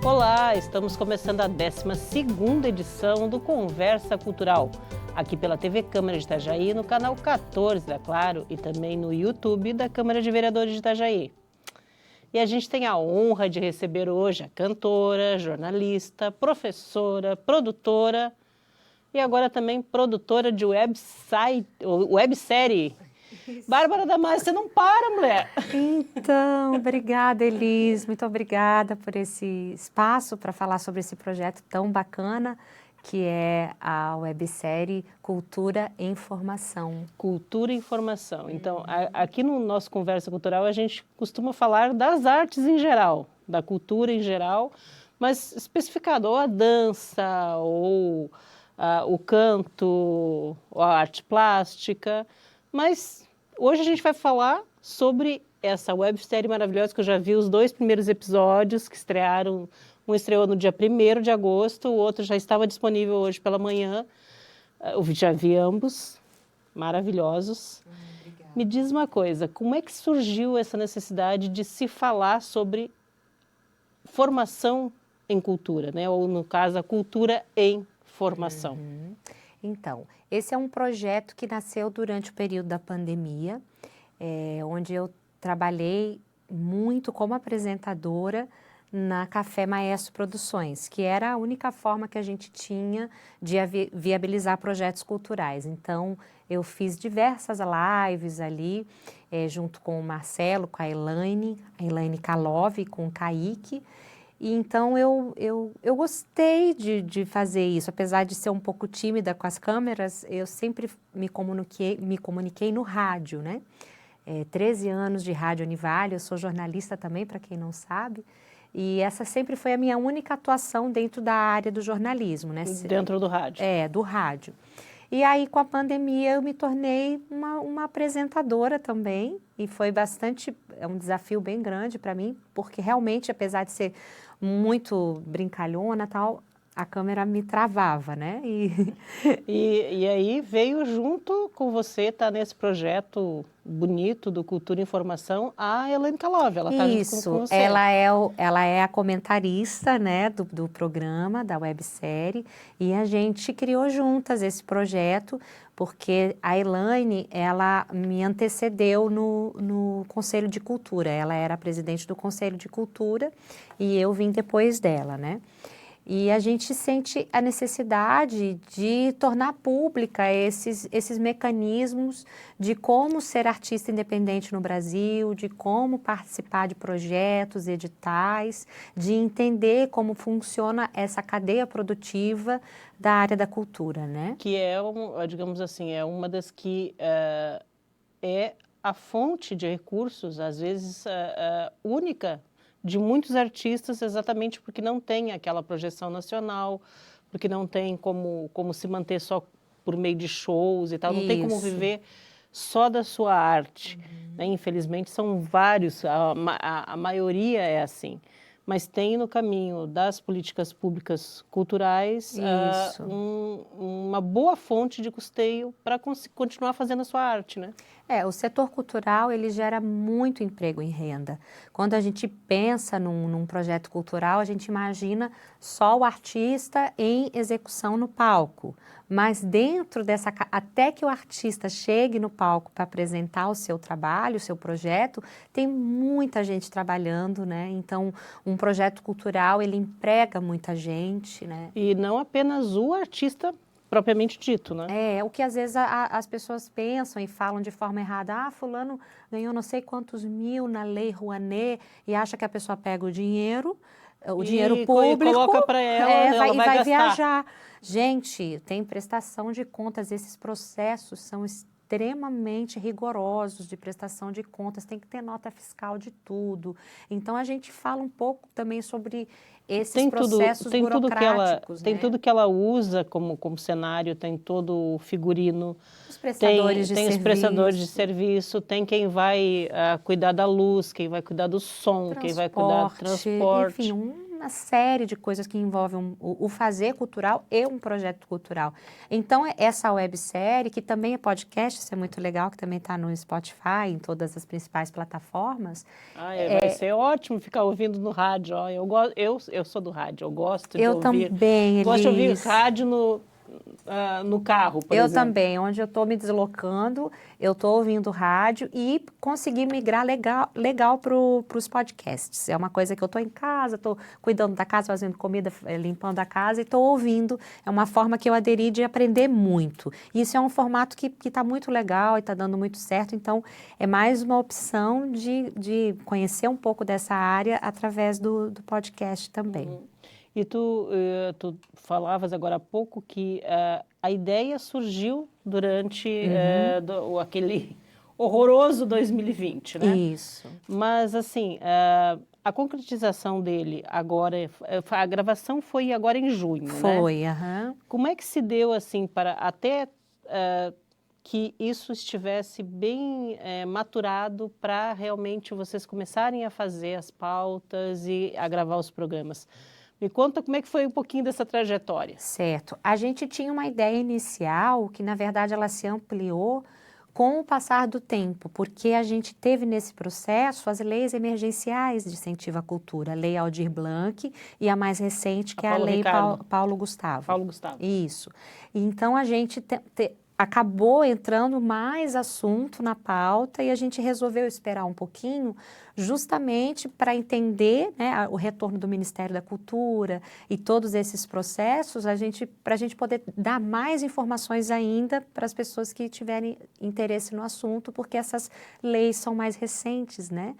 Olá, estamos começando a 12ª edição do Conversa Cultural, aqui pela TV Câmara de Itajaí, no canal 14 da Claro e também no YouTube da Câmara de Vereadores de Itajaí. E a gente tem a honra de receber hoje a cantora, jornalista, professora, produtora e agora também produtora de websérie. Bárbara Damasio, você não para, mulher! Então, obrigada, Elis, muito obrigada por esse espaço para falar sobre esse projeto tão bacana que é a websérie Cultura em Formação. Cultura e Informação. Então, aqui no nosso Conversa Cultural, a gente costuma falar das artes em geral, da cultura em geral, mas especificado ou a dança, ou o canto, ou a arte plástica, mas hoje a gente vai falar sobre essa websérie maravilhosa que eu já vi os 2 primeiros episódios que estrearam. Um estreou no dia 1º de agosto, o outro já estava disponível hoje pela manhã. Eu já vi ambos, maravilhosos. Obrigada. Me diz uma coisa, como é que surgiu essa necessidade de se falar sobre formação em cultura, né? Ou no caso, a cultura em formação? Então, esse é um projeto que nasceu durante o período da pandemia, onde eu trabalhei muito como apresentadora na Café Maestro Produções, que era a única forma que a gente tinha de viabilizar projetos culturais. Então, eu fiz diversas lives ali, junto com o Marcelo, com a Elaine Kalov, com o Kaique. E então, eu gostei de fazer isso, apesar de ser um pouco tímida com as câmeras, eu sempre me comuniquei no rádio, né? 13 anos de Rádio Univale, eu sou jornalista também, para quem não sabe. E essa sempre foi a minha única atuação dentro da área do jornalismo, né? Dentro do rádio. Do rádio. E aí, com a pandemia, eu me tornei uma apresentadora também, e foi um desafio bem grande para mim, porque realmente, apesar de ser muito brincalhona e tal, a câmera me travava, né? E aí veio junto com você, tá nesse projeto bonito do Cultura e Informação, a Elaine Kalov, ela tá junto com você. Ela é a comentarista, né, do programa, da websérie, e a gente criou juntas esse projeto, porque a Elaine, ela me antecedeu no Conselho de Cultura, ela era a presidente do Conselho de Cultura e eu vim depois dela, né? E a gente sente a necessidade de tornar pública esses mecanismos de como ser artista independente no Brasil, de como participar de projetos, editais, de entender como funciona essa cadeia produtiva da área da cultura, né? Que é, digamos assim, é uma das que é a fonte de recursos, às vezes única, de muitos artistas, exatamente porque não tem aquela projeção nacional, porque não tem como se manter só por meio de shows e tal, não tem como viver só da sua arte. Né? Infelizmente, são vários, a maioria é assim. Mas tem no caminho das políticas públicas culturais uma boa fonte de custeio para continuar fazendo a sua arte, né? O setor cultural, ele gera muito emprego e renda. Quando a gente pensa num projeto cultural, a gente imagina só o artista em execução no palco. Mas dentro dessa, até que o artista chegue no palco para apresentar o seu trabalho, o seu projeto, tem muita gente trabalhando, né? Então, um projeto cultural, ele emprega muita gente, né? E não apenas o artista propriamente dito, né? O que às vezes as pessoas pensam e falam de forma errada, fulano ganhou não sei quantos mil na Lei Rouanet e acha que a pessoa pega o dinheiro público e coloca para ela vai viajar. Gente, tem prestação de contas, esses processos são extremamente rigorosos de prestação de contas, tem que ter nota fiscal de tudo. Então, a gente fala um pouco também sobre esses processos burocráticos. Tem tudo que ela usa como cenário, tem todo o figurino, os prestadores tem os prestadores de serviço, tem quem vai cuidar da luz, quem vai cuidar do som, quem vai cuidar do transporte. Enfim, uma série de coisas que envolvem o fazer cultural e um projeto cultural. Então, essa websérie, que também é podcast, isso é muito legal, que também está no Spotify, em todas as principais plataformas. Vai ser ótimo ficar ouvindo no rádio. Ó. Eu sou do rádio, eu gosto de Eu ouvir. também, Gosto de ouvir Elis. rádio no carro, por Eu exemplo. também, onde eu estou me deslocando, eu estou ouvindo rádio e consegui migrar legal para os podcasts. É uma coisa que eu estou em casa, estou cuidando da casa, fazendo comida, limpando a casa e estou ouvindo. É uma forma que eu aderi de aprender muito. Isso é um formato que está muito legal e está dando muito certo. Então, é mais uma opção de conhecer um pouco dessa área através do podcast também. Uhum. E tu falavas agora há pouco que a ideia surgiu durante aquele horroroso 2020, né? Isso. Mas, assim, a concretização dele agora, a gravação foi agora em junho, né? Foi, aham. Como é que se deu, assim, para até que isso estivesse bem maturado para realmente vocês começarem a fazer as pautas e a gravar os programas? Me conta como é que foi um pouquinho dessa trajetória. Certo. A gente tinha uma ideia inicial que, na verdade, ela se ampliou com o passar do tempo, porque a gente teve nesse processo as leis emergenciais de incentivo à cultura, a Lei Aldir Blanc e a mais recente, que é a Lei Paulo Gustavo. Paulo Gustavo. Isso. Então, a gente acabou entrando mais assunto na pauta e a gente resolveu esperar um pouquinho justamente para entender, né, o retorno do Ministério da Cultura e todos esses processos, para a gente poder dar mais informações ainda para as pessoas que tiverem interesse no assunto, porque essas leis são mais recentes, né?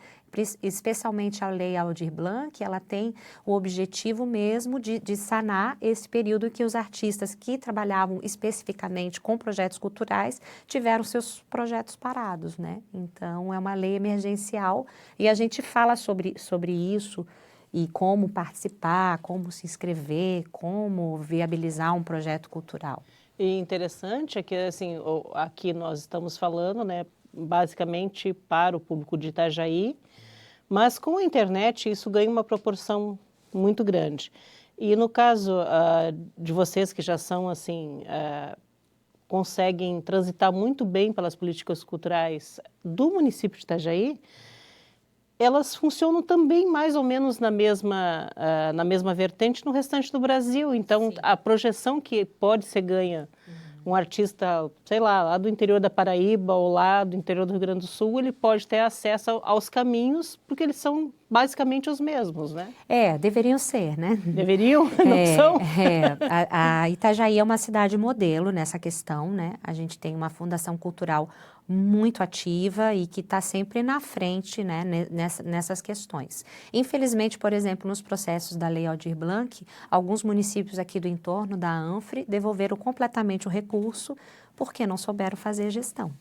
Especialmente a Lei Aldir Blanc, ela tem o objetivo mesmo de sanar esse período em que os artistas que trabalhavam especificamente com projetos culturais tiveram seus projetos parados, né? Então, é uma lei emergencial e a gente fala sobre isso e como participar, como se inscrever, como viabilizar um projeto cultural. E interessante é que, assim, aqui nós estamos falando, né, basicamente para o público de Itajaí, mas com a internet isso ganha uma proporção muito grande. E no caso de vocês que já são, assim, conseguem transitar muito bem pelas políticas culturais do município de Itajaí, elas funcionam também mais ou menos na mesma vertente no restante do Brasil. Então, a projeção que pode ser ganha um artista, sei lá do interior da Paraíba ou lá do interior do Rio Grande do Sul, ele pode ter acesso aos caminhos, porque eles são basicamente os mesmos, né? Deveriam ser, né? Deveriam? Não são? A Itajaí é uma cidade modelo nessa questão, né? A gente tem uma fundação cultural muito ativa e que está sempre na frente, né, nessas questões. Infelizmente, por exemplo, nos processos da Lei Aldir Blanc, alguns municípios aqui do entorno da ANFRE devolveram completamente o recurso porque não souberam fazer gestão.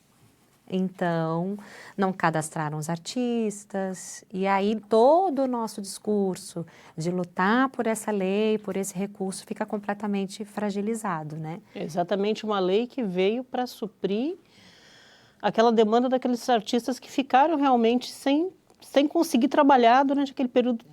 Então, não cadastraram os artistas, e aí todo o nosso discurso de lutar por essa lei, por esse recurso, fica completamente fragilizado, né? Exatamente, uma lei que veio para suprir aquela demanda daqueles artistas que ficaram realmente sem conseguir trabalhar durante aquele período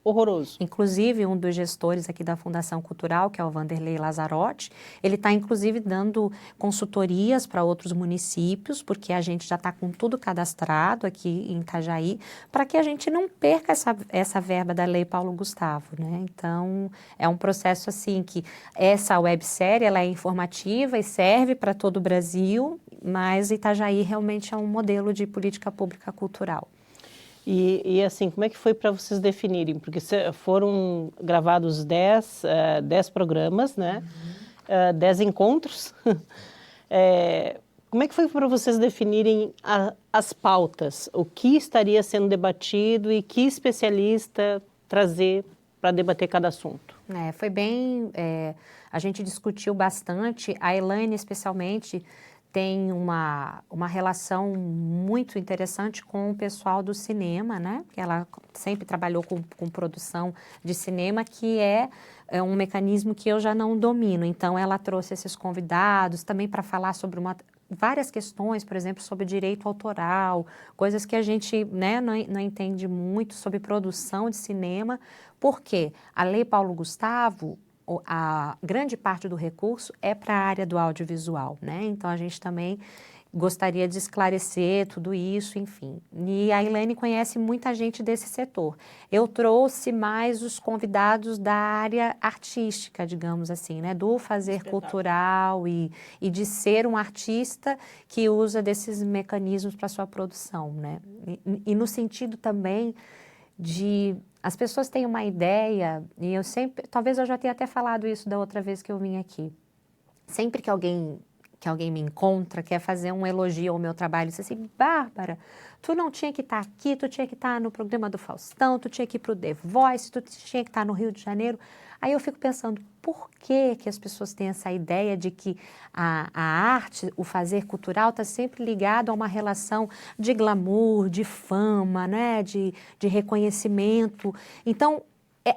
horroroso. Inclusive, um dos gestores aqui da Fundação Cultural, que é o Vanderlei Lazzarotti, ele está inclusive dando consultorias para outros municípios, porque a gente já está com tudo cadastrado aqui em Itajaí, para que a gente não perca essa verba da Lei Paulo Gustavo, né? Então, é um processo assim que essa websérie, ela é informativa e serve para todo o Brasil, mas Itajaí realmente é um modelo de política pública cultural. E assim, como é que foi para vocês definirem? Porque foram gravados 10 programas, né? 10 encontros. Como é que foi para vocês definirem as pautas? O que estaria sendo debatido e que especialista trazer para debater cada assunto? Foi bem... a gente discutiu bastante, a Elaine especialmente tem uma relação muito interessante com o pessoal do cinema, né? Porque ela sempre trabalhou com produção de cinema, que é um mecanismo que eu já não domino. Então, ela trouxe esses convidados também para falar sobre várias questões, por exemplo, sobre direito autoral, coisas que a gente, né, não entende muito sobre produção de cinema, porque a Lei Paulo Gustavo, a grande parte do recurso é para a área do audiovisual, né? Então a gente também gostaria de esclarecer tudo isso, enfim. E a Elaine conhece muita gente desse setor. Eu trouxe mais os convidados da área artística, digamos assim, né? Do fazer cultural e de ser um artista que usa desses mecanismos para sua produção, né? E no sentido também de... As pessoas têm uma ideia, e eu sempre... Talvez eu já tenha até falado isso da outra vez que eu vim aqui. Sempre que alguém me encontra, quer fazer um elogio ao meu trabalho, diz assim, Bárbara, tu não tinha que estar aqui, tu tinha que estar no programa do Faustão, tu tinha que ir para o The Voice, tu tinha que estar no Rio de Janeiro. Aí eu fico pensando, por que as pessoas têm essa ideia de que a arte, o fazer cultural está sempre ligado a uma relação de glamour, de fama, né, de reconhecimento. Então,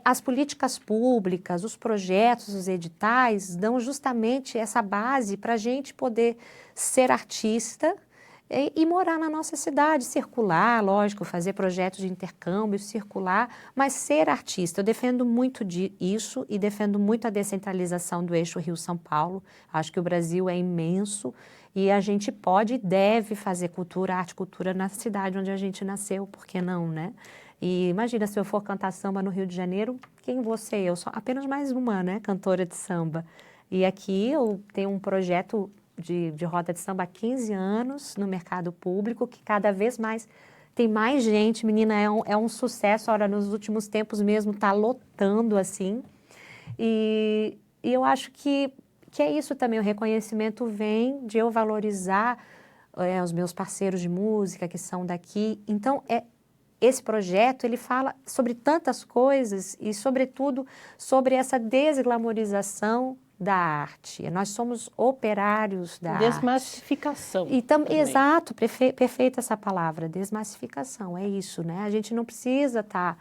as políticas públicas, os projetos, os editais dão justamente essa base para a gente poder ser artista e morar na nossa cidade, circular, lógico, fazer projetos de intercâmbio, circular, mas ser artista. Eu defendo muito isso e defendo muito a descentralização do eixo Rio-São Paulo. Acho que o Brasil é imenso e a gente pode e deve fazer cultura, arte e cultura na cidade onde a gente nasceu, por que não, né? E imagina, se eu for cantar samba no Rio de Janeiro, quem vou ser? Eu sou apenas mais uma, né, cantora de samba. E aqui eu tenho um projeto de roda de samba há 15 anos no mercado público, que cada vez mais tem mais gente. Menina, é um sucesso. Olha, nos últimos tempos mesmo está lotando assim. E eu acho que é isso também, o reconhecimento vem de eu valorizar os meus parceiros de música que são daqui. Então, esse projeto, ele fala sobre tantas coisas e, sobretudo, sobre essa desglamorização da arte. Nós somos operários da arte. Desmassificação. Exato, perfeita essa palavra, desmassificação, é isso, né? A gente não precisa estar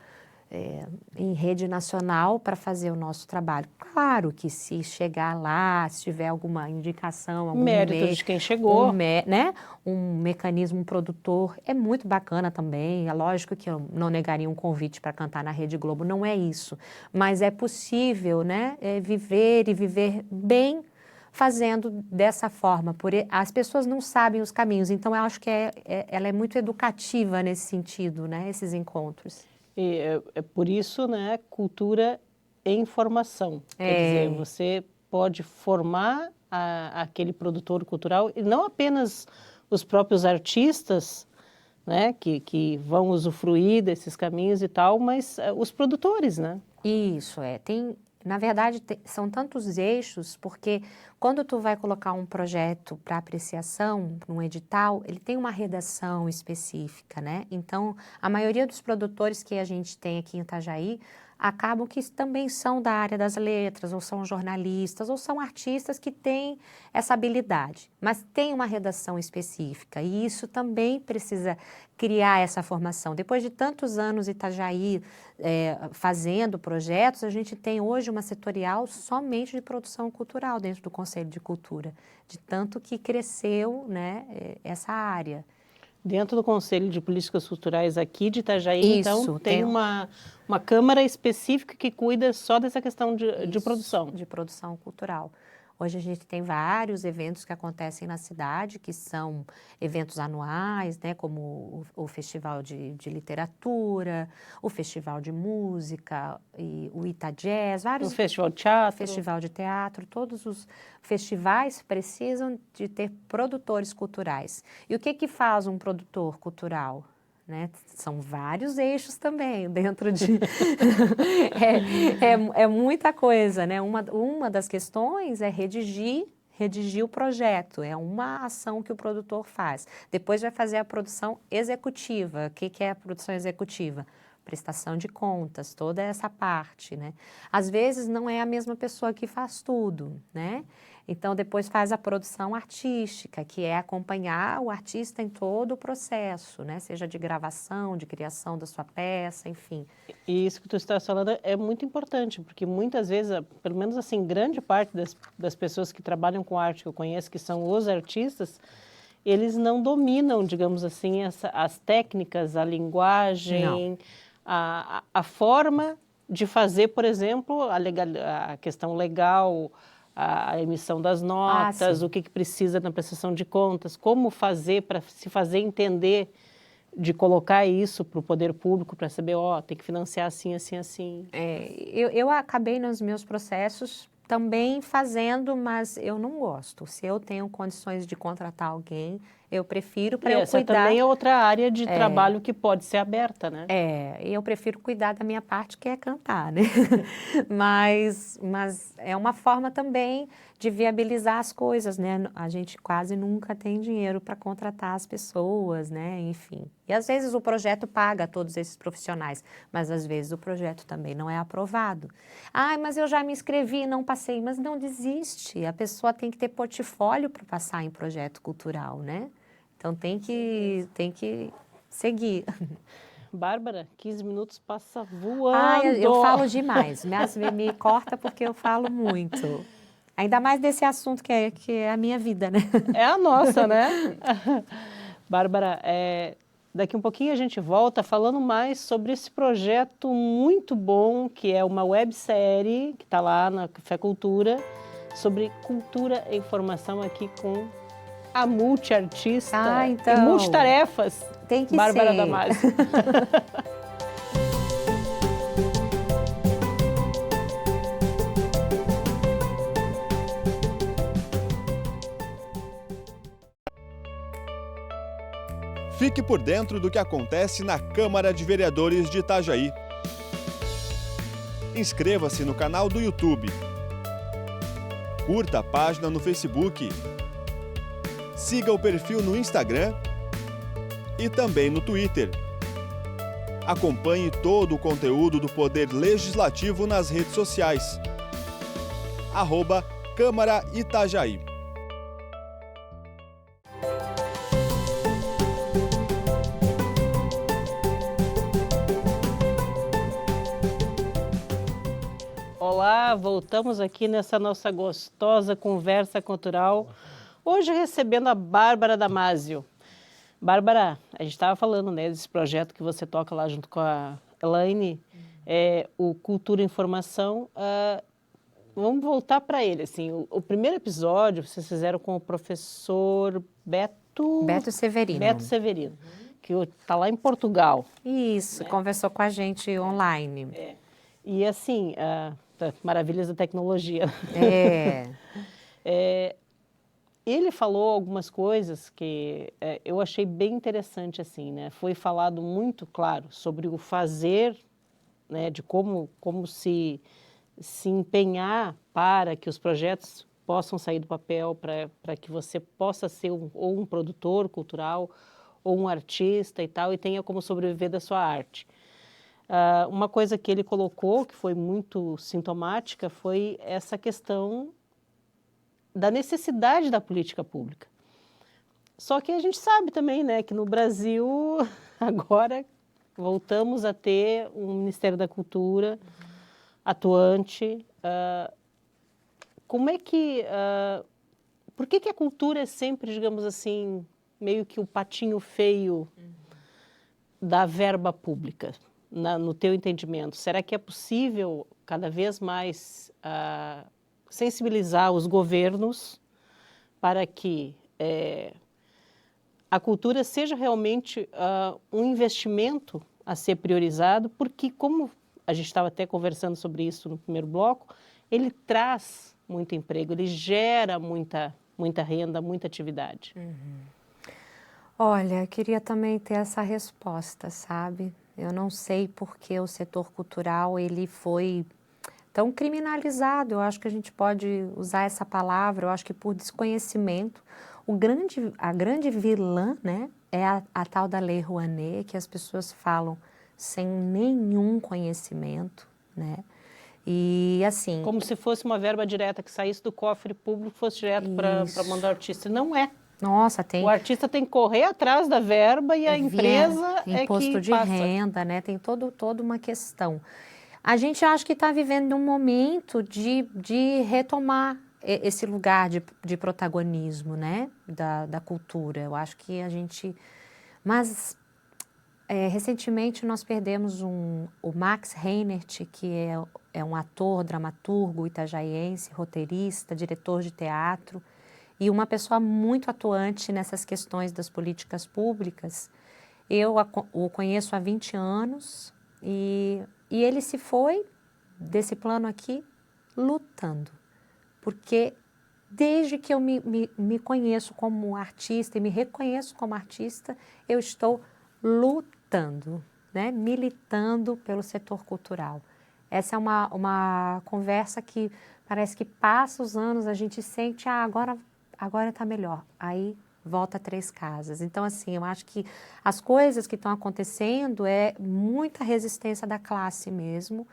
em rede nacional para fazer o nosso trabalho. Claro que se chegar lá, se tiver alguma indicação, algum mérito de quem chegou, né? Um mecanismo produtor é muito bacana também. É lógico que eu não negaria um convite para cantar na Rede Globo, não é isso. Mas é possível, né? Viver e viver bem fazendo dessa forma. As pessoas não sabem os caminhos, então eu acho que ela é muito educativa nesse sentido, né? Esses encontros. E é por isso, né, cultura e informação. Quer dizer, você pode formar aquele produtor cultural, e não apenas os próprios artistas, né, que vão usufruir desses caminhos e tal, mas os produtores, né? Isso, na verdade, são tantos eixos, porque quando tu vai colocar um projeto para apreciação, num edital, ele tem uma redação específica, né? Então, a maioria dos produtores que a gente tem aqui em Itajaí acabam que também são da área das letras, ou são jornalistas, ou são artistas que têm essa habilidade, mas tem uma redação específica, e isso também precisa criar essa formação. Depois de tantos anos Itajaí fazendo projetos, a gente tem hoje uma setorial somente de produção cultural dentro do Conselho de Cultura, de tanto que cresceu, né, essa área. Dentro do Conselho de Políticas Culturais aqui de Itajaí, Isso, então, tem uma câmara específica que cuida só dessa questão de produção. De produção cultural. Hoje a gente tem vários eventos que acontecem na cidade, que são eventos anuais, né, como o Festival de Literatura, o Festival de Música, e o Itajazz, vários... O Festival de Teatro. Festival de Teatro, todos os festivais precisam de ter produtores culturais. E o que faz um produtor cultural? Né? São vários eixos também dentro de... é muita coisa, né? Uma das questões é redigir o projeto, é uma ação que o produtor faz. Depois vai fazer a produção executiva. O que é a produção executiva? prestação de contas, toda essa parte, né? Às vezes não é a mesma pessoa que faz tudo, né? Então, depois faz a produção artística, que é acompanhar o artista em todo o processo, né? Seja de gravação, de criação da sua peça, enfim. E isso que tu estás falando é muito importante, porque muitas vezes, pelo menos assim, grande parte das pessoas que trabalham com arte que eu conheço, que são os artistas, eles não dominam, digamos assim, as técnicas, a linguagem, a forma de fazer, por exemplo, a questão legal, a emissão das notas, o que precisa na prestação de contas, como fazer para se fazer entender, de colocar isso para o poder público, para saber, tem que financiar assim, assim, assim. Eu acabei nos meus processos também fazendo, mas eu não gosto. Se eu tenho condições de contratar alguém, eu prefiro para eu cuidar. Essa também é outra área de trabalho que pode ser aberta, né? Eu prefiro cuidar da minha parte, que é cantar, né? mas é uma forma também de viabilizar as coisas, né? A gente quase nunca tem dinheiro para contratar as pessoas, né? Enfim. E às vezes o projeto paga todos esses profissionais, mas às vezes o projeto também não é aprovado. Mas eu já me inscrevi e não passei. Mas não desiste, a pessoa tem que ter portfólio para passar em projeto cultural, né? Então tem que seguir. Bárbara, 15 minutos passa voando. Eu falo demais, me corta porque eu falo muito. Ainda mais desse assunto que é a minha vida, né? É a nossa, né? Bárbara, daqui um pouquinho a gente volta falando mais sobre esse projeto muito bom, que é uma websérie que está lá na Café Cultura, sobre cultura e informação aqui com a multiartista e multitarefas, tem que Bárbara ser. Damasio. Fique por dentro do que acontece na Câmara de Vereadores de Itajaí. Inscreva-se no canal do YouTube. Curta a página no Facebook. Siga o perfil no Instagram e também no Twitter. Acompanhe todo o conteúdo do Poder Legislativo nas redes sociais. @Câmara Itajaí. Olá, voltamos aqui nessa nossa gostosa conversa cultural. Hoje recebendo a Bárbara Damasio. Bárbara, a gente estava falando, né, desse projeto que você toca lá junto com a Elaine, o Cultura e Informação. Vamos voltar para ele, assim, o primeiro episódio vocês fizeram com o professor Beto Severino, que está lá em Portugal. Isso, né? Conversou com a gente online. E assim, maravilhas da tecnologia. Ele falou algumas coisas que eu achei bem interessante, assim, né? Foi falado muito, claro, sobre o fazer, né? De como se empenhar para que os projetos possam sair do papel, para que você possa ser ou um produtor cultural, ou um artista e tal, e tenha como sobreviver da sua arte. Uma coisa que ele colocou, que foi muito sintomática, foi essa questão da necessidade da política pública. Só que a gente sabe também, né, que no Brasil, agora, voltamos a ter um Ministério da Cultura atuante. Como é que... por que a cultura é sempre, digamos assim, meio que o patinho feio da verba pública, no teu entendimento? Será que é possível, cada vez mais, sensibilizar os governos para que a cultura seja realmente um investimento a ser priorizado, porque, como a gente estava até conversando sobre isso no primeiro bloco, ele traz muito emprego, ele gera muita renda, muita atividade. Olha, eu queria também ter essa resposta, sabe? Eu não sei por que o setor cultural ele foi tão criminalizado. Eu acho que a gente pode usar essa palavra, eu acho que por desconhecimento. A grande vilã, né, é a tal da Lei Rouanet, que as pessoas falam, sem nenhum conhecimento, né? E assim... Como se fosse uma verba direta que saísse do cofre público e fosse direto para mandar o artista. Não é. Nossa, tem... O artista tem que correr atrás da verba e a empresa é imposto que de passa. renda, né? Tem toda uma questão. A gente acha que está vivendo um momento de retomar esse lugar de protagonismo, né? Da cultura. Eu acho que a gente... Mas, recentemente, nós perdemos o Max Reinert, que é um ator, dramaturgo itajaiense, roteirista, diretor de teatro, e uma pessoa muito atuante nessas questões das políticas públicas. Eu o conheço há 20 anos e ele se foi desse plano aqui lutando, porque desde que eu me conheço como artista e me reconheço como artista, eu estou lutando, né? Militando pelo setor cultural. Essa é uma conversa que parece que passa os anos, a gente sente, agora está melhor. Aí volta 3 casas. Então, assim, eu acho que as coisas que estão acontecendo é muita resistência da classe mesmo.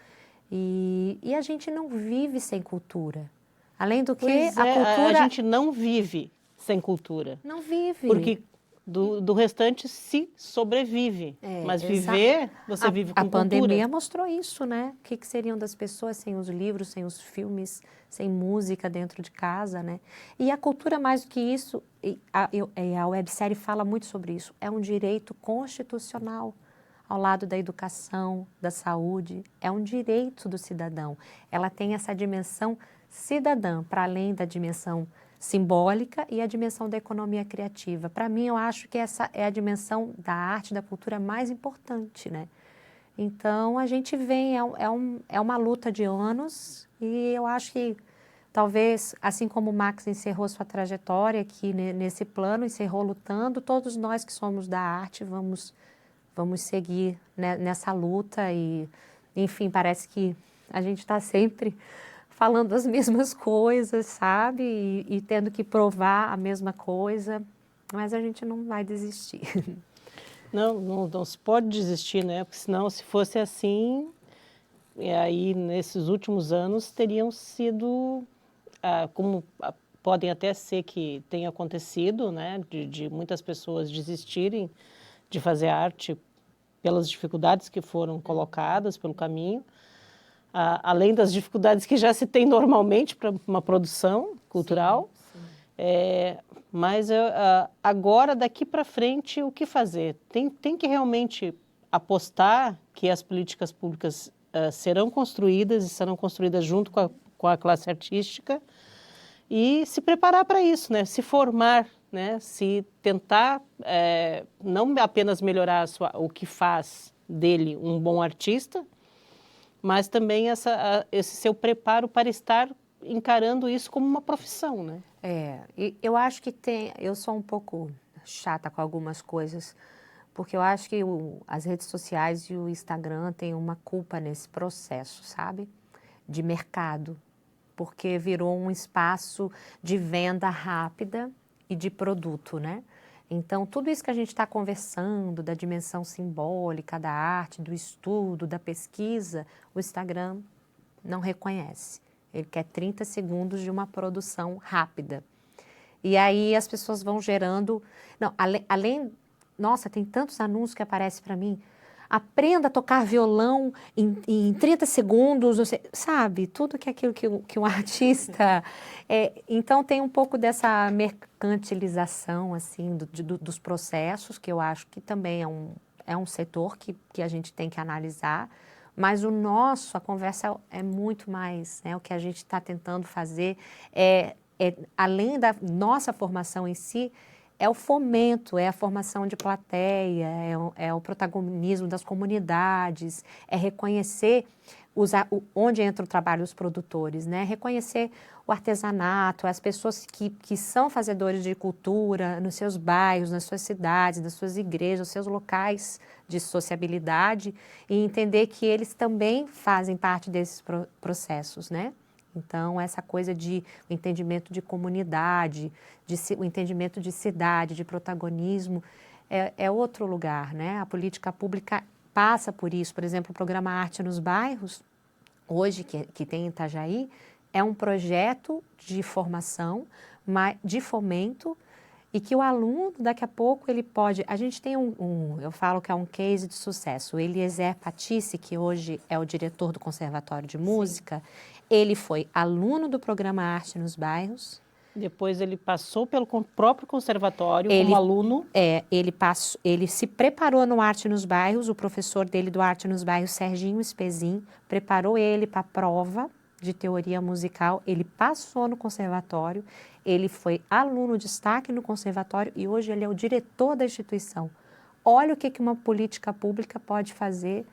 E a gente não vive sem cultura. Além do que, Pois a cultura... a gente não vive sem cultura. Não vive. Porque do restante se sobrevive. Mas viver, você vive com cultura. A pandemia mostrou isso, né? O que seriam das pessoas sem os livros, sem os filmes, sem música dentro de casa, né? E a cultura, mais do que isso, a websérie fala muito sobre isso, é um direito constitucional, ao lado da educação, da saúde, é um direito do cidadão. Ela tem essa dimensão cidadã, para além da dimensão simbólica e a dimensão da economia criativa. Para mim, eu acho que essa é a dimensão da arte, da cultura mais importante, né? Então, a gente vem, é uma luta de anos e eu acho que talvez, assim como o Max encerrou sua trajetória aqui nesse plano, encerrou lutando, todos nós que somos da arte vamos seguir, né, nessa luta e, enfim, parece que a gente está sempre falando as mesmas coisas, sabe? E tendo que provar a mesma coisa, mas a gente não vai desistir. Não se pode desistir, né? Porque senão, se fosse assim, e aí nesses últimos anos teriam sido, como podem até ser que tenha acontecido, né? De muitas pessoas desistirem de fazer arte pelas dificuldades que foram colocadas pelo caminho. Além das dificuldades que já se tem normalmente para uma produção cultural. Sim, sim. Mas agora, daqui para frente, o que fazer? Tem que realmente apostar que as políticas públicas serão construídas e serão construídas junto com a classe artística e se preparar para isso, né? Se formar, né? Se tentar não apenas melhorar o que faz dele um bom artista, mas também esse seu preparo para estar encarando isso como uma profissão, né? E eu acho que eu sou um pouco chata com algumas coisas, porque eu acho que as redes sociais e o Instagram têm uma culpa nesse processo, sabe? De mercado, porque virou um espaço de venda rápida e de produto, né? Então, tudo isso que a gente está conversando, da dimensão simbólica, da arte, do estudo, da pesquisa, o Instagram não reconhece. Ele quer 30 segundos de uma produção rápida. E aí as pessoas vão gerando... Não, nossa, tem tantos anúncios que aparecem para mim. Aprenda a tocar violão em 30 segundos, sabe? Tudo que é aquilo que um artista... Então, tem um pouco dessa mercantilização, assim, dos processos, que eu acho que também é um setor que a gente tem que analisar. Mas a conversa é muito mais, né? O que a gente está tentando fazer além da nossa formação em si, é o fomento, é a formação de plateia, é o protagonismo das comunidades, é reconhecer onde entra o trabalho dos produtores, né? Reconhecer o artesanato, as pessoas que são fazedores de cultura nos seus bairros, nas suas cidades, nas suas igrejas, nos seus locais de sociabilidade e entender que eles também fazem parte desses processos, né? Então, essa coisa o entendimento de comunidade, o entendimento de cidade, de protagonismo, é outro lugar, né? A política pública passa por isso. Por exemplo, o programa Arte nos Bairros, hoje, que tem em Itajaí, é um projeto de formação, de fomento, e que o aluno, daqui a pouco, ele pode... A gente tem eu falo que é um case de sucesso. O Eliezer Patisse, que hoje é o diretor do Conservatório de Música, ele foi aluno do programa Arte nos Bairros. Depois ele passou pelo próprio conservatório como aluno. Ele se preparou no Arte nos Bairros, o professor dele do Arte nos Bairros, Serginho Espezin, preparou ele para a prova de teoria musical, ele passou no conservatório, ele foi aluno destaque no conservatório e hoje ele é o diretor da instituição. Olha o que uma política pública pode fazer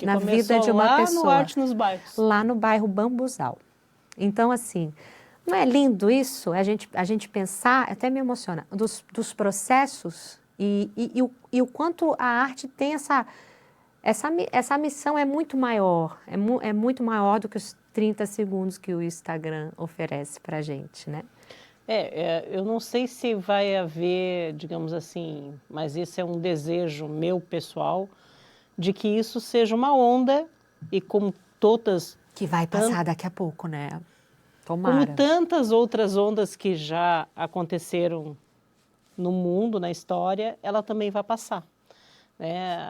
na vida de uma pessoa. Lá no Arte nos Bairros. Lá no bairro Bambuzal. Então, assim, não é lindo isso? A gente pensar, até me emociona, dos processos e o quanto a arte tem essa missão é muito maior, é muito maior do que os 30 segundos que o Instagram oferece para a gente, né? Eu não sei se vai haver, digamos assim, mas esse é um desejo meu pessoal, de que isso seja uma onda e como todas... Que vai passar daqui a pouco, né? Tomara. Como tantas outras ondas que já aconteceram no mundo, na história, ela também vai passar.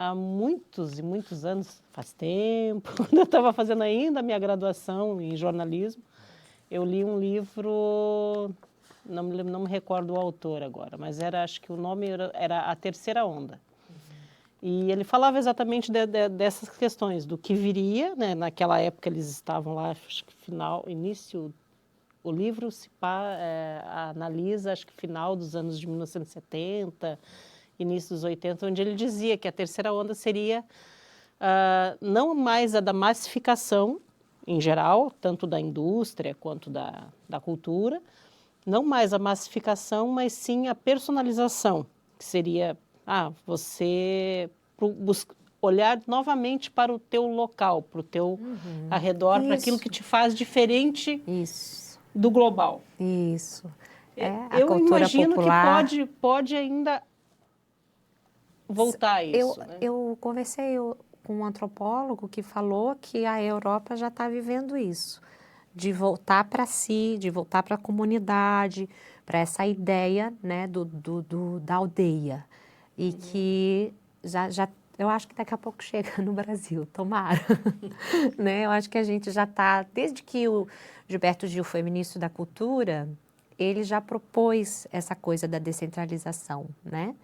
Há muitos e muitos anos, faz tempo, quando eu estava fazendo ainda a minha graduação em jornalismo, eu li um livro, não me recordo o autor agora, mas acho que o nome era A Terceira Onda. E ele falava exatamente dessas questões, do que viria, né? Naquela época eles estavam lá, acho que o livro analisa, acho que final dos anos de 1970, início dos 80, onde ele dizia que a terceira onda seria não mais a da massificação em geral, tanto da indústria quanto da cultura, não mais a massificação, mas sim a personalização, que seria você olhar novamente para o teu local, para o teu arredor, para aquilo que te faz diferente do global. Isso. Eu imagino popular. Que pode ainda voltar a isso. Eu conversei com um antropólogo que falou que a Europa já está vivendo isso, de voltar para si, de voltar para a comunidade, para essa ideia, né, da aldeia. E que eu acho que daqui a pouco chega no Brasil, tomara. Né? Eu acho que a gente já está, desde que o Gilberto Gil foi ministro da Cultura, ele já propôs essa coisa da descentralização, né?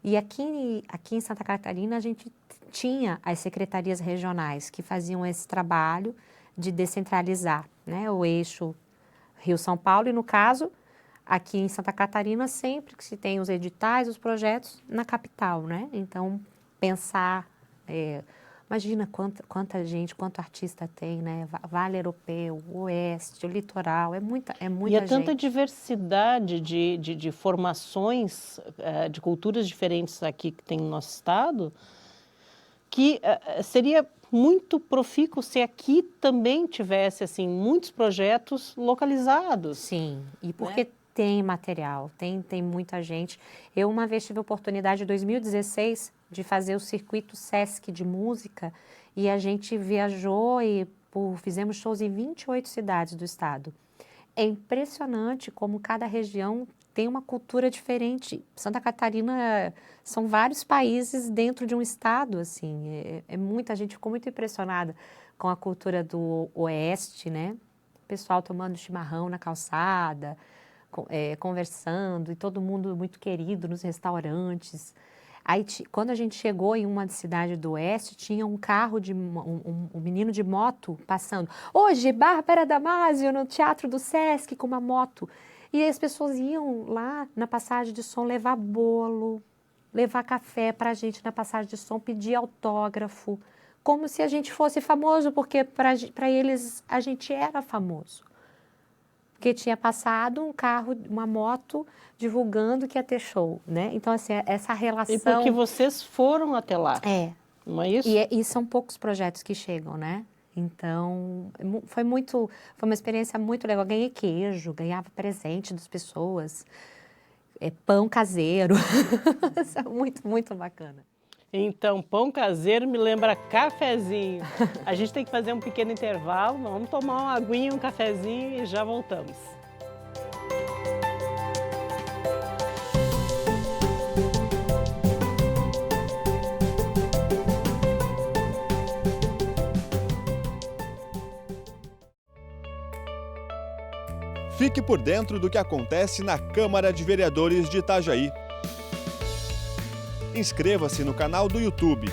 E aqui em Santa Catarina a gente tinha as secretarias regionais que faziam esse trabalho de descentralizar, né? O eixo Rio-São Paulo e, no caso, aqui em Santa Catarina, sempre que se tem os editais, os projetos na capital, né? Então, pensar, imagina quanta gente, quanto artista tem, né? Vale Europeu, o Oeste, o Litoral, é muita gente. E tanta diversidade de formações, de culturas diferentes aqui que tem no nosso estado, que seria muito profícuo se aqui também tivesse, assim, muitos projetos localizados. Sim, e porque... Tem material, tem muita gente. Eu uma vez tive a oportunidade, em 2016, de fazer o circuito Sesc de música e a gente viajou e fizemos shows em 28 cidades do estado. É impressionante como cada região tem uma cultura diferente. Santa Catarina são vários países dentro de um estado, assim. Muita gente ficou muito impressionada com a cultura do Oeste, né? O pessoal tomando chimarrão na calçada, conversando, e todo mundo muito querido nos restaurantes. Aí, quando a gente chegou em uma cidade do Oeste, tinha um carro, um menino de moto passando. Hoje, Bárbara Damasio, no Teatro do Sesc, com uma moto. E as pessoas iam lá na passagem de som levar bolo, levar café para a gente na passagem de som, pedir autógrafo, como se a gente fosse famoso, porque para eles a gente era famoso. Porque tinha passado um carro, uma moto, divulgando que ia ter show, né? Então, assim, essa relação... E porque vocês foram até lá. Não é isso? E são poucos projetos que chegam, né? Então, foi uma experiência muito legal. Ganhei queijo, ganhava presente das pessoas, pão caseiro. Isso é muito, muito bacana. Então, pão caseiro me lembra cafezinho. A gente tem que fazer um pequeno intervalo, vamos tomar uma aguinha, um cafezinho e já voltamos. Fique por dentro do que acontece na Câmara de Vereadores de Itajaí. Inscreva-se no canal do YouTube.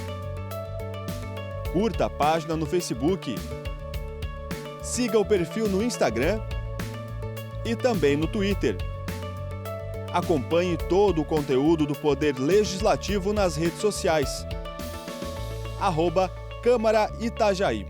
Curta a página no Facebook. Siga o perfil no Instagram e também no Twitter. Acompanhe todo o conteúdo do Poder Legislativo nas redes sociais. @Câmara Itajaí.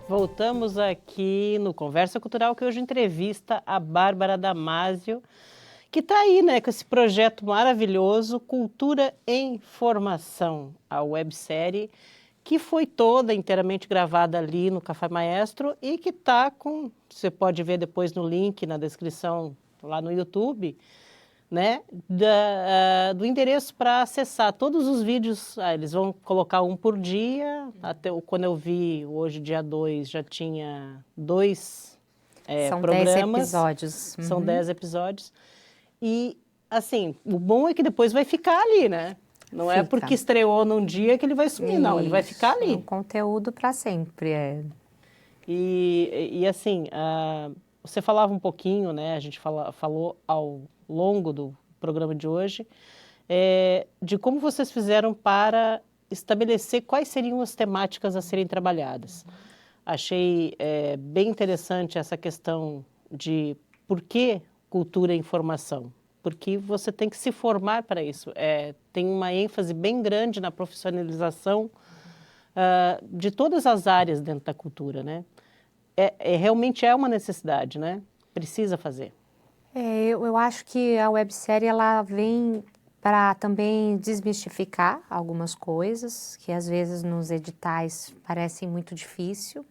Voltamos aqui no Conversa Cultural, que hoje entrevista a Bárbara Damasio, que está aí, né, com esse projeto maravilhoso, Cultura em Formação, a websérie, que foi toda inteiramente gravada ali no Café Maestro e que está com, você pode ver depois no link na descrição lá no YouTube, né, do endereço para acessar todos os vídeos. Eles vão colocar um por dia, até quando eu vi hoje, dia 2, já tinha 2 São programas. 10 episódios. São 10 episódios. E, assim, o bom é que depois vai ficar ali, né? Não é porque estreou num dia que ele vai sumir, não. Ele vai ficar ali. É um conteúdo para sempre, E assim, você falava um pouquinho, né? A gente falou ao longo do programa de hoje, de como vocês fizeram para estabelecer quais seriam as temáticas a serem trabalhadas. Achei bem interessante essa questão de por que cultura e informação, porque você tem que se formar para isso. Tem uma ênfase bem grande na profissionalização de todas as áreas dentro da cultura, né? Realmente é uma necessidade, né? Precisa fazer. Eu acho que a websérie ela vem para também desmistificar algumas coisas que às vezes nos editais parecem muito difícil.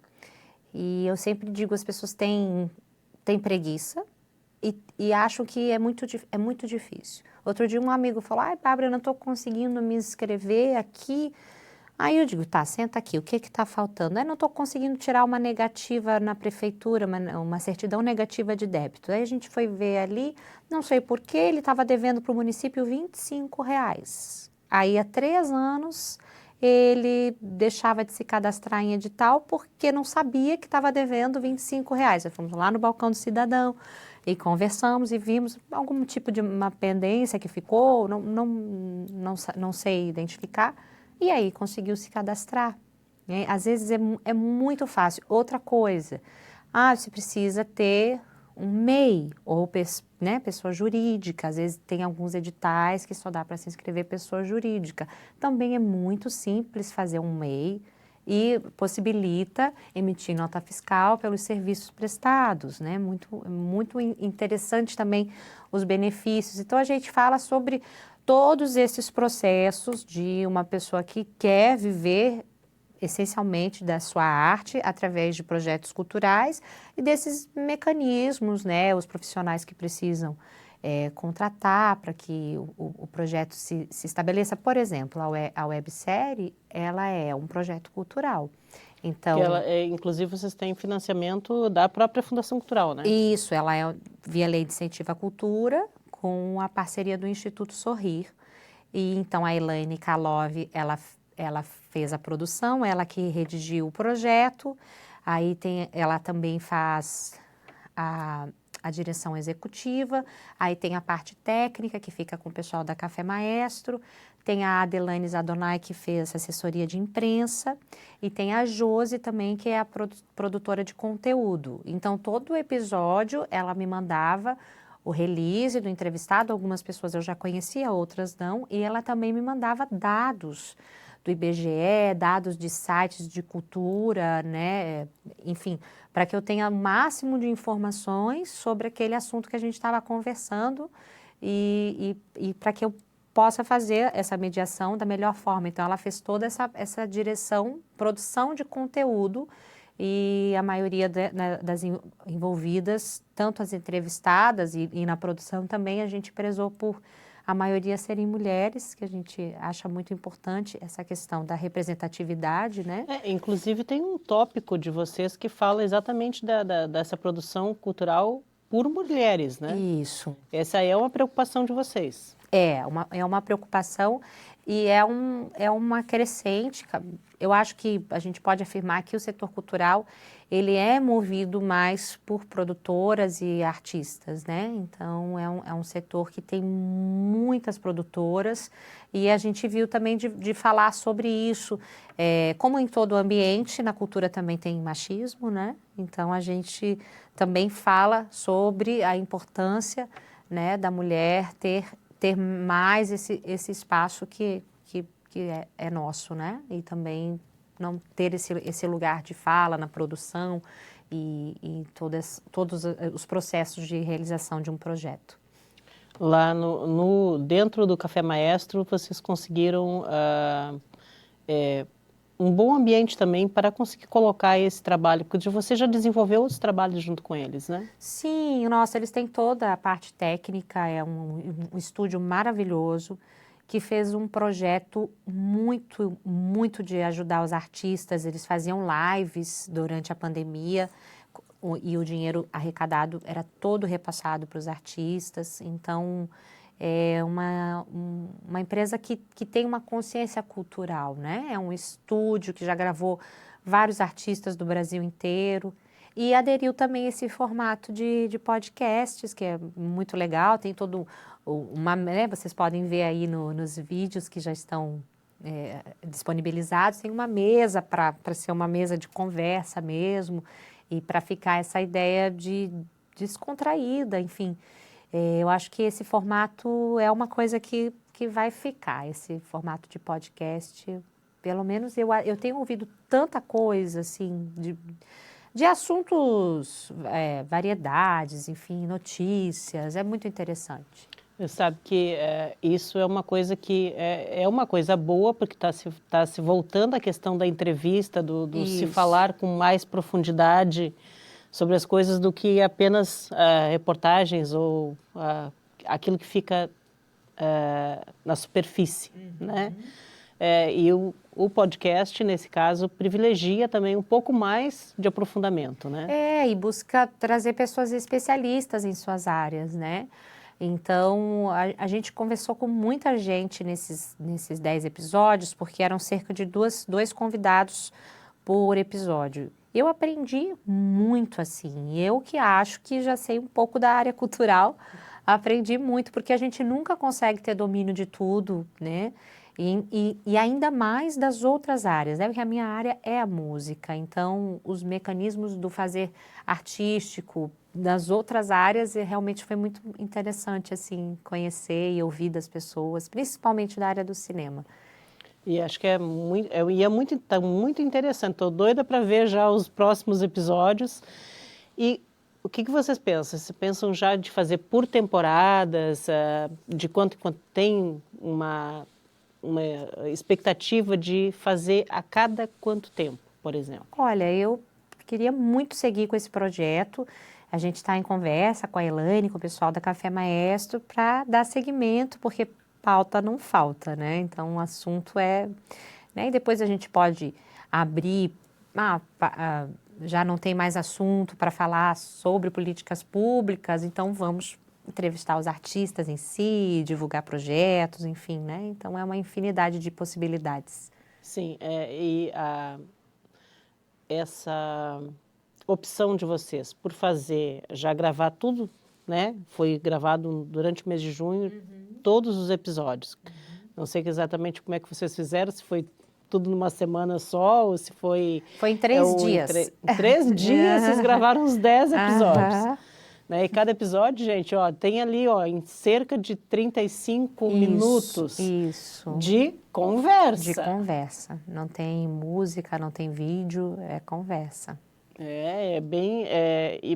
E eu sempre digo, as pessoas têm preguiça e acham que é muito difícil. Outro dia um amigo falou, Bárbara, eu não estou conseguindo me inscrever aqui. Aí eu digo, tá, senta aqui, o que está faltando? Não estou conseguindo tirar uma negativa na prefeitura, uma certidão negativa de débito. Aí a gente foi ver ali, não sei porquê, ele estava devendo para o município R$25. Aí há 3 anos ele deixava de se cadastrar em edital porque não sabia que estava devendo R$25. Aí fomos lá no balcão do cidadão e conversamos e vimos algum tipo de uma pendência que ficou, não sei identificar. E aí conseguiu se cadastrar. Né? Às vezes é muito fácil. Outra coisa, você precisa ter um MEI ou pessoa jurídica. Às vezes tem alguns editais que só dá para se inscrever pessoa jurídica. Também é muito simples fazer um MEI e possibilita emitir nota fiscal pelos serviços prestados. Né? Muito interessante também os benefícios. Então a gente fala sobre todos esses processos de uma pessoa que quer viver essencialmente da sua arte através de projetos culturais e desses mecanismos, né, os profissionais que precisam contratar para que o projeto se estabeleça. Por exemplo, a websérie, ela é um projeto cultural. Então, inclusive, vocês têm financiamento da própria Fundação Cultural, né? Isso, ela é via Lei de Incentivo à Cultura, com a parceria do Instituto Sorrir. E então a Elaine Kalov, ela fez a produção, ela que redigiu o projeto, aí ela também faz a direção executiva, aí tem a parte técnica que fica com o pessoal da Café Maestro, tem a Adelaine Zadonai que fez assessoria de imprensa e tem a Josi também que é a produtora de conteúdo. Então todo episódio ela me mandava o release do entrevistado, algumas pessoas eu já conhecia, outras não, e ela também me mandava dados do IBGE, dados de sites de cultura, né, enfim, para que eu tenha o máximo de informações sobre aquele assunto que a gente estava conversando e para que eu possa fazer essa mediação da melhor forma. Então, ela fez toda essa direção, produção de conteúdo e a maioria das envolvidas, tanto as entrevistadas e na produção também, a gente prezou por a maioria serem mulheres, que a gente acha muito importante essa questão da representatividade, né? Inclusive tem um tópico de vocês que fala exatamente dessa produção cultural por mulheres, né? Isso. Essa aí é uma preocupação de vocês. É uma preocupação e é uma crescente. Eu acho que a gente pode afirmar que o setor cultural, ele é movido mais por produtoras e artistas, né? Então, é um setor que tem muitas produtoras e a gente viu também de falar sobre isso. Como em todo ambiente, na cultura também tem machismo, né? Então, a gente também fala sobre a importância, né, da mulher ter mais esse espaço que é nosso, né? E também não ter esse lugar de fala na produção e todos os processos de realização de um projeto. Lá dentro do Café Maestro, vocês conseguiram um bom ambiente também para conseguir colocar esse trabalho, porque você já desenvolveu outros trabalhos junto com eles, né? Sim, nossa, eles têm toda a parte técnica, é um estúdio maravilhoso, que fez um projeto muito, muito de ajudar os artistas. Eles faziam lives durante a pandemia e o dinheiro arrecadado era todo repassado para os artistas. Então, é uma empresa que tem uma consciência cultural, né? É um estúdio que já gravou vários artistas do Brasil inteiro e aderiu também a esse formato de podcasts, que é muito legal, tem todo vocês podem ver aí nos vídeos que já estão disponibilizados, tem uma mesa para ser uma mesa de conversa mesmo, e para ficar essa ideia de descontraída, enfim. Eu acho que esse formato é uma coisa que vai ficar, esse formato de podcast. Pelo menos eu tenho ouvido tanta coisa, assim, de assuntos, variedades, enfim, notícias, é muito interessante. Você sabe que isso é uma coisa que é uma coisa boa, porque está se voltando à questão da entrevista, do se falar com mais profundidade sobre as coisas do que apenas reportagens ou aquilo que fica na superfície, né? E o podcast, nesse caso, privilegia também um pouco mais de aprofundamento, né? E busca trazer pessoas especialistas em suas áreas, né? Então, a gente conversou com muita gente nesses 10 episódios, porque eram cerca de dois convidados por episódio. Eu aprendi muito, assim. Eu que acho que já sei um pouco da área cultural, aprendi muito, porque a gente nunca consegue ter domínio de tudo, né? E ainda mais das outras áreas, né? Porque a minha área é a música, então os mecanismos do fazer artístico das outras áreas realmente foi muito interessante, assim, conhecer e ouvir das pessoas, principalmente da área do cinema. E acho que tá muito interessante, estou doida para ver já os próximos episódios. E o que vocês pensam? Vocês pensam já de fazer por temporadas, de quanto em quanto tem uma expectativa de fazer a cada quanto tempo, por exemplo? Olha, eu queria muito seguir com esse projeto. A gente está em conversa com a Elaine, com o pessoal da Café Maestro, para dar seguimento, porque pauta não falta, né? Então, o assunto né? E depois a gente pode abrir, já não tem mais assunto para falar sobre políticas públicas, então vamos entrevistar os artistas em si, divulgar projetos, enfim, né? Então, é uma infinidade de possibilidades. Sim, essa opção de vocês por já gravar tudo, né? Foi gravado durante o mês de junho, todos os episódios. Não sei exatamente como é que vocês fizeram, se foi tudo numa semana só ou se foi... Foi em 3 dias. Em 3 dias vocês gravaram uns 10 episódios. Né? E cada episódio, gente, tem ali, em cerca de 35 minutos de conversa. De conversa. Não tem música, não tem vídeo, é conversa.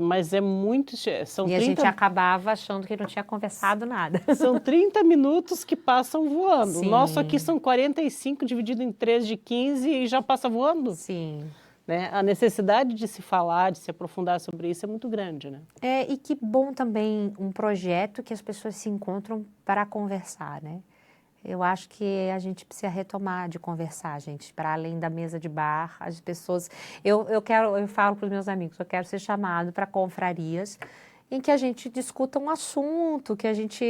Mas é muito... A gente acabava achando que não tinha conversado nada. São 30 minutos que passam voando. Sim. O nosso aqui são 45 dividido em 3 de 15 e já passa voando. Sim. né? A necessidade de se falar, de se aprofundar sobre isso é muito grande, né? E que bom também um projeto que as pessoas se encontram para conversar, né? Eu acho que a gente precisa retomar de conversar, gente, para além da mesa de bar, as pessoas... Eu falo para os meus amigos, eu quero ser chamado para confrarias em que a gente discuta um assunto, que a gente...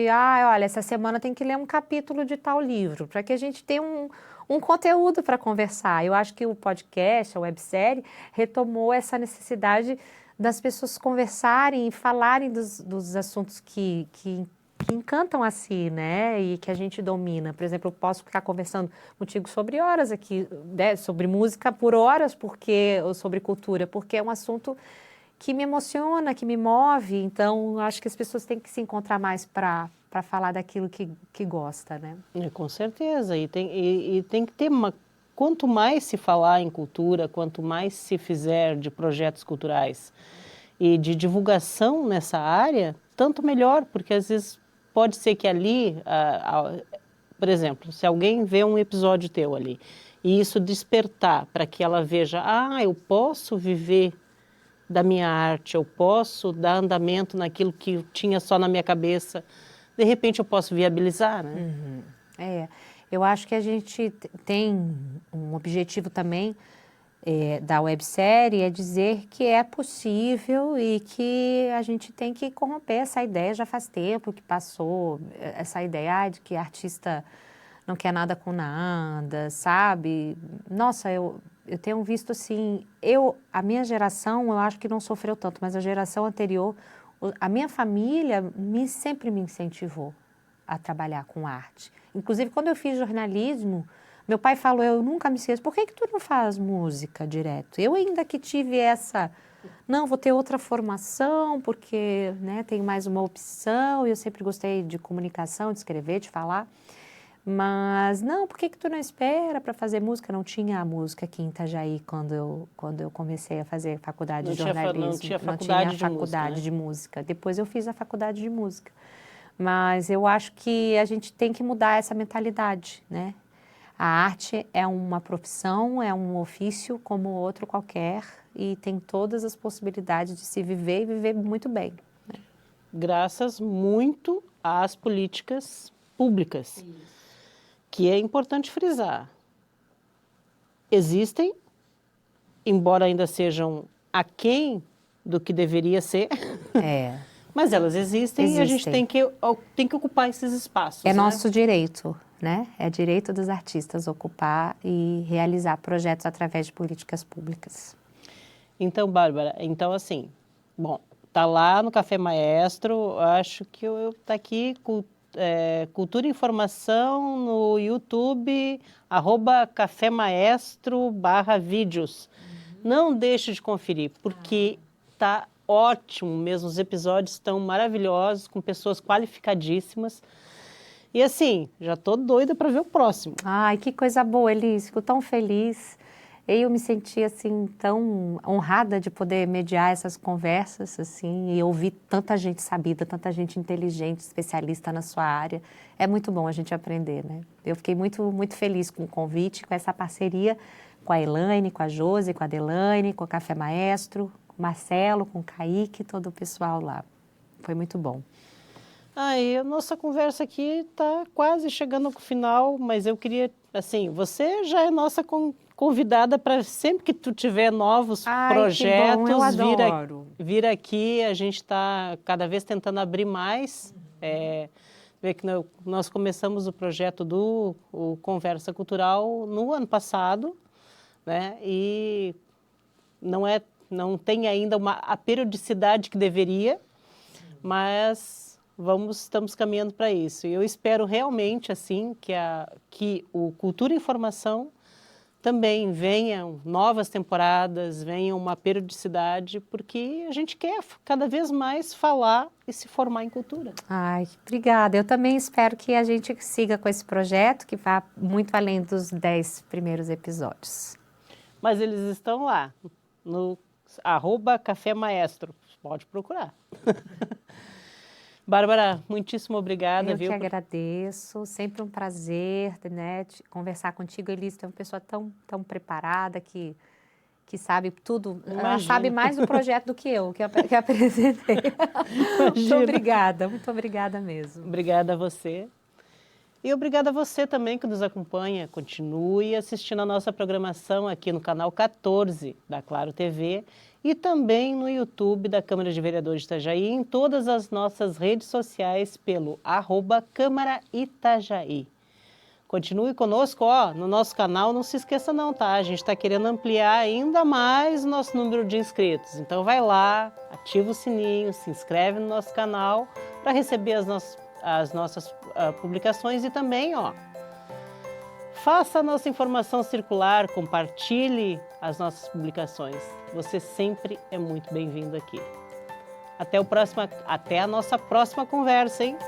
olha, essa semana tem que ler um capítulo de tal livro, para que a gente tenha um conteúdo para conversar. Eu acho que o podcast, a websérie, retomou essa necessidade das pessoas conversarem e falarem dos assuntos que encantam a si, né, e que a gente domina. Por exemplo, eu posso ficar conversando contigo sobre horas aqui, né, sobre música por horas, ou sobre cultura, porque é um assunto que me emociona, que me move. Então, acho que as pessoas têm que se encontrar mais para falar daquilo que gosta, né? Com certeza, e tem que ter quanto mais se falar em cultura, quanto mais se fizer de projetos culturais e de divulgação nessa área, tanto melhor, porque às vezes pode ser que ali, por exemplo, se alguém vê um episódio teu ali e isso despertar para que ela veja, eu posso viver da minha arte, eu posso dar andamento naquilo que eu tinha só na minha cabeça, de repente eu posso viabilizar, né? Eu acho que a gente tem um objetivo também da websérie, é dizer que é possível e que a gente tem que corromper essa ideia. Já faz tempo que passou essa ideia de que artista não quer nada com nada, sabe? Nossa, eu tenho visto assim, a minha geração, eu acho que não sofreu tanto, mas a geração anterior, a minha família sempre me incentivou a trabalhar com arte. Inclusive, quando eu fiz jornalismo, meu pai falou, eu nunca me esqueço, por que tu não faz música direto? Eu ainda que tive não, vou ter outra formação, porque, né, tenho mais uma opção, eu sempre gostei de comunicação, de escrever, de falar. Mas, não, por que tu não espera para fazer música? Não tinha a música aqui em Itajaí quando eu comecei a fazer faculdade de jornalismo. Não tinha faculdade de música. Depois eu fiz a faculdade de música. Mas eu acho que a gente tem que mudar essa mentalidade, né? A arte é uma profissão, é um ofício como outro qualquer e tem todas as possibilidades de se viver e viver muito bem, né? Graças muito às políticas públicas. Isso. Que é importante frisar. Existem, embora ainda sejam aquém do que deveria ser, mas elas existem e a gente tem que ocupar esses espaços. É nosso direito, né? É direito dos artistas ocupar e realizar projetos através de políticas públicas. Então, Bárbara, assim, bom, tá lá no Café Maestro, acho que tá aqui Cultura e Informação no YouTube, @cafemaestro/vídeos. Não deixe de conferir, porque tá ótimo mesmo, os episódios estão maravilhosos, com pessoas qualificadíssimas. E assim, já tô doida para ver o próximo. Ai, que coisa boa, Elis, fico tão feliz. Eu me senti assim tão honrada de poder mediar essas conversas assim e ouvir tanta gente sabida, tanta gente inteligente, especialista na sua área. É muito bom a gente aprender, né? Eu fiquei muito muito feliz com o convite, com essa parceria com a Elaine, com a Josi, com a Delaine, com o Café Maestro, com o Marcelo, com o Kaique, todo o pessoal lá. Foi muito bom. E a nossa conversa aqui está quase chegando ao final, mas eu queria, assim, você já é nossa convidada para sempre que tu tiver novos projetos, que bom, eu adoro. Vir aqui, a gente está cada vez tentando abrir mais. Ver que nós começamos o projeto do Conversa Cultural no ano passado, né? E não tem ainda a periodicidade que deveria, mas estamos caminhando para isso. E eu espero realmente assim que o Cultura e Informação também venham novas temporadas, venham uma periodicidade, porque a gente quer cada vez mais falar e se formar em cultura. Ai, obrigada. Eu também espero que a gente siga com esse projeto, que vá muito além dos 10 primeiros episódios. Mas eles estão lá, no @Café Maestro. Pode procurar. Bárbara, muitíssimo obrigada. Eu que agradeço, sempre um prazer, né, conversar contigo, Elis, tu é uma pessoa tão preparada que que sabe tudo. Ela Imagino. sabe mais do projeto do que eu, que apresentei. Muito obrigada mesmo. Obrigada a você. E obrigada a você também que nos acompanha. Continue assistindo a nossa programação aqui no canal 14 da Claro TV e também no YouTube da Câmara de Vereadores de Itajaí e em todas as nossas redes sociais pelo @Câmara Itajaí. Continue conosco, no nosso canal, não se esqueça não, tá? A gente está querendo ampliar ainda mais o nosso número de inscritos. Então vai lá, ativa o sininho, se inscreve no nosso canal para receber as nossas publicações e também, faça a nossa informação circular, compartilhe as nossas publicações. Você sempre é muito bem-vindo aqui. Até a nossa próxima conversa, hein?